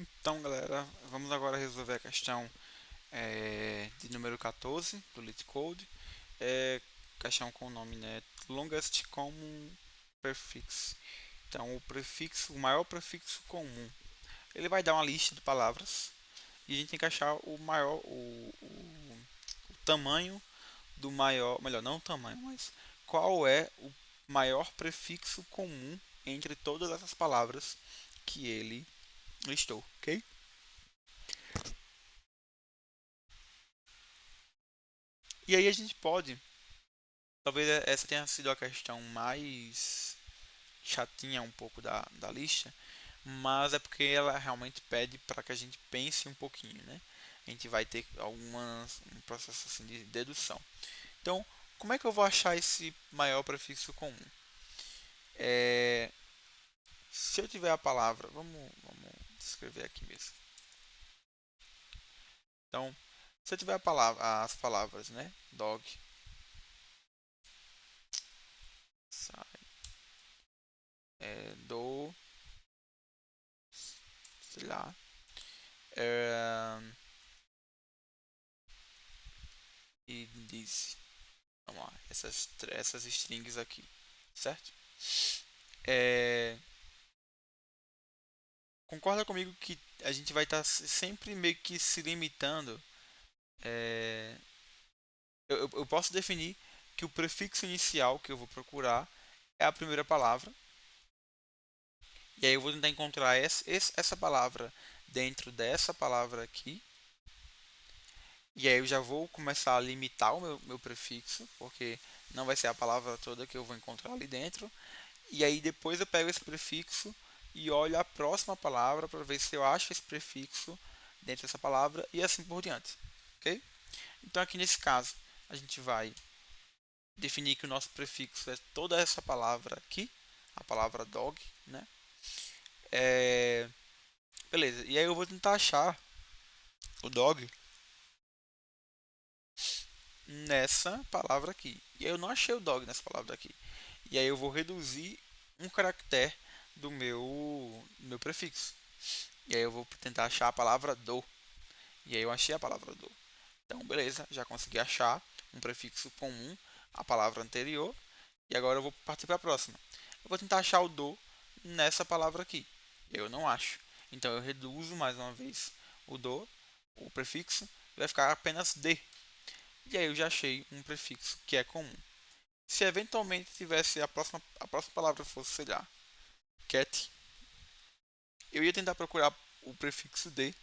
Então, galera, vamos agora resolver a questão de número 14 do LeetCode. Questão com o nome, né? Longest Common Prefix. Então, o maior prefixo comum. Ele vai dar uma lista de palavras e a gente tem que achar o tamanho do maior, melhor, não o tamanho, mas qual é o maior prefixo comum entre todas essas palavras que ele listou, ok? E aí a gente pode, talvez essa tenha sido a questão mais chatinha um pouco da lista, mas é porque ela realmente pede para que a gente pense um pouquinho, né? A gente vai ter um processo assim de dedução. Então, como é que eu vou achar esse maior prefixo comum? É, Se eu tiver a palavra, vamos escrever aqui mesmo. Então, se eu tiver as palavras, né? Dog, do, sei lá, é, e disse. Vamos lá, essas strings aqui, certo? É, concorda comigo que a gente vai estar sempre meio que se limitando. é, eu posso definir que o prefixo inicial que eu vou procurar é a primeira palavra, e aí eu vou tentar encontrar essa palavra dentro dessa palavra aqui, e aí eu já vou começar a limitar o meu prefixo, porque não vai ser a palavra toda que eu vou encontrar ali dentro. E aí depois eu pego esse prefixo e olho a próxima palavra para ver se eu acho esse prefixo dentro dessa palavra e assim por diante. Ok? Então aqui nesse caso a gente vai definir que o nosso prefixo é toda essa palavra aqui, a palavra dog, né? É, beleza. E aí eu vou tentar achar o dog nessa palavra aqui. E aí eu não achei o dog nessa palavra aqui. E aí eu vou reduzir um caractere do meu prefixo. E aí eu vou tentar achar a palavra do. E aí eu achei a palavra do. Então, beleza, já consegui achar um prefixo comum à palavra anterior. E agora eu vou partir para a próxima. Eu vou tentar achar o do nessa palavra aqui. Eu não acho. Então eu reduzo mais uma vez o do, o prefixo, e vai ficar apenas de. E aí eu já achei um prefixo que é comum. Se eventualmente tivesse a próxima palavra fosse, sei lá, cat, eu ia tentar procurar o prefixo de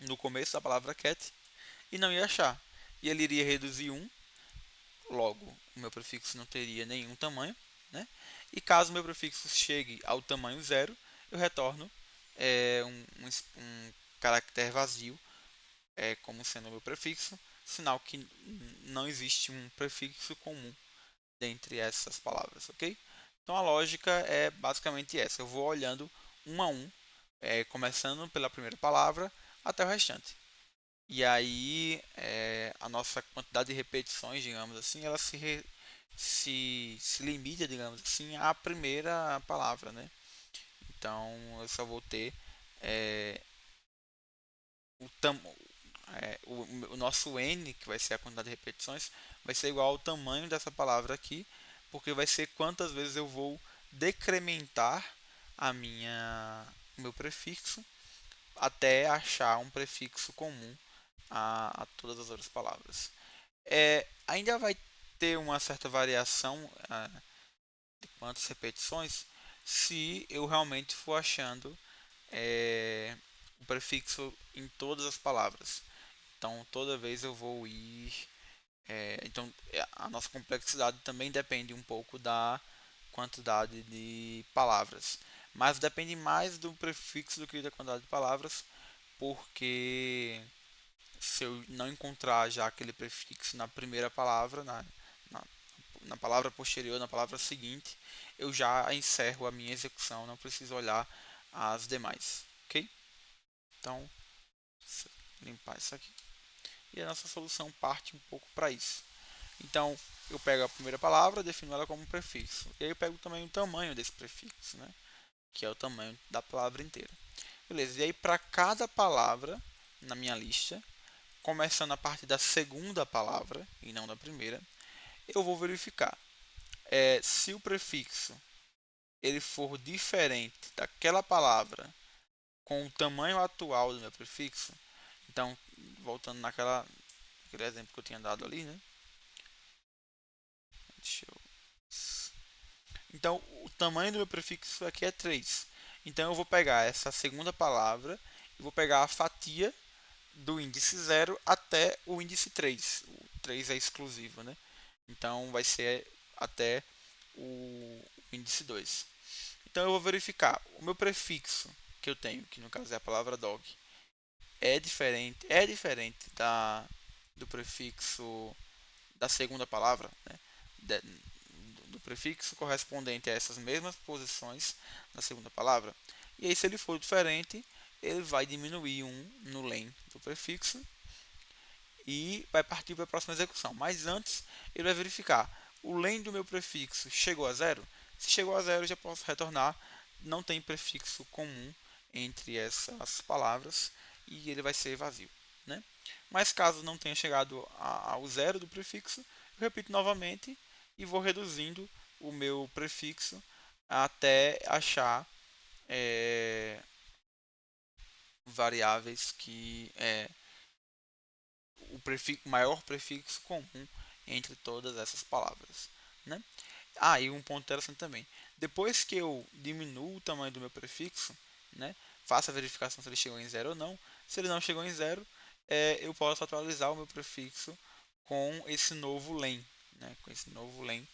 no começo da palavra cat e não ia achar. E ele iria reduzir um, logo o meu prefixo não teria nenhum tamanho, né? E caso o meu prefixo chegue ao tamanho zero, eu retorno um caractere vazio como sendo o meu prefixo, sinal que não existe um prefixo comum dentre essas palavras, ok? Então a lógica é basicamente essa. Eu vou olhando um a um, começando pela primeira palavra até o restante. E aí a nossa quantidade de repetições, digamos assim, ela se limita, digamos assim, à primeira palavra, né? Então eu só vou ter é, o, tam, o nosso n, que vai ser a quantidade de repetições, vai ser igual ao tamanho dessa palavra aqui, porque vai ser quantas vezes eu vou decrementar o meu prefixo até achar um prefixo comum a todas as outras palavras. Ainda vai ter uma certa variação de quantas repetições se eu realmente for achando o prefixo em todas as palavras. Então, toda vez eu vou ir. Então, a nossa complexidade também depende um pouco da quantidade de palavras. Mas depende mais do prefixo do que da quantidade de palavras, porque se eu não encontrar já aquele prefixo na primeira palavra, na, na palavra posterior, na palavra seguinte, eu já encerro a minha execução, não preciso olhar as demais, ok? Então, limpar isso aqui. E a nossa solução parte um pouco para isso. Então, eu pego a primeira palavra, defino ela como prefixo. E aí eu pego também o tamanho desse prefixo, né? Que é o tamanho da palavra inteira. Beleza, e aí para cada palavra na minha lista, começando a partir da segunda palavra e não da primeira, eu vou verificar se o prefixo ele for diferente daquela palavra com o tamanho atual do meu prefixo. Então, voltando naquele exemplo que eu tinha dado ali, né? Deixa eu... Então, o tamanho do meu prefixo aqui é 3. Então, eu vou pegar essa segunda palavra e vou pegar a fatia do índice 0 até o índice 3. O 3 é exclusivo, né? Então, vai ser até o índice 2. Então, eu vou verificar o meu prefixo que eu tenho, que no caso é a palavra dog, é diferente do prefixo da segunda palavra, né? Do prefixo correspondente a essas mesmas posições na segunda palavra. E aí, se ele for diferente, ele vai diminuir um no len do prefixo e vai partir para a próxima execução. Mas antes, ele vai verificar o len do meu prefixo chegou a zero. Se chegou a zero, eu já posso retornar. Não tem prefixo comum entre essas palavras e ele vai ser vazio, né? Mas caso não tenha chegado ao zero do prefixo, eu repito novamente e vou reduzindo o meu prefixo até achar é, variáveis que o maior prefixo comum entre todas essas palavras, né? E um ponto interessante também. Depois que eu diminuo o tamanho do meu prefixo, né, faço a verificação se ele chegou em zero ou não. Se ele não chegou em zero, eu posso atualizar o meu prefixo com esse novo len, né, com esse novo len,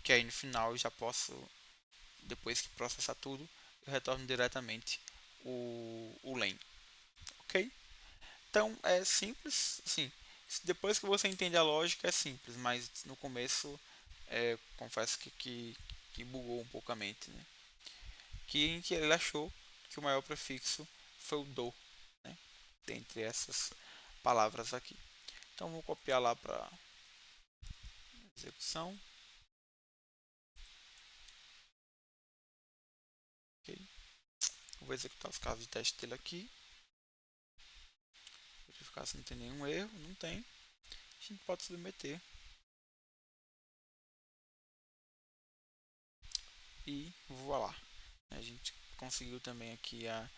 que aí no final eu já posso, depois que processar tudo, eu retorno diretamente o len, ok? Então é simples, assim, depois que você entende a lógica é simples, mas no começo confesso que bugou um pouco a mente, né? Que ele achou que o maior prefixo foi o do, né? Dentre essas palavras aqui. Então vou copiar lá para execução. Okay. Vou executar os casos de teste dele aqui. Verificar se não tem nenhum erro. Não tem. A gente pode submeter. E voar lá. A gente conseguiu também aqui a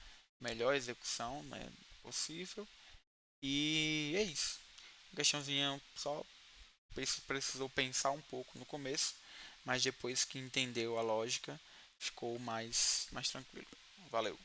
melhor execução, né, possível. E é isso. A questãozinha só precisou pensar um pouco no começo, mas depois que entendeu a lógica, ficou mais tranquilo. Valeu!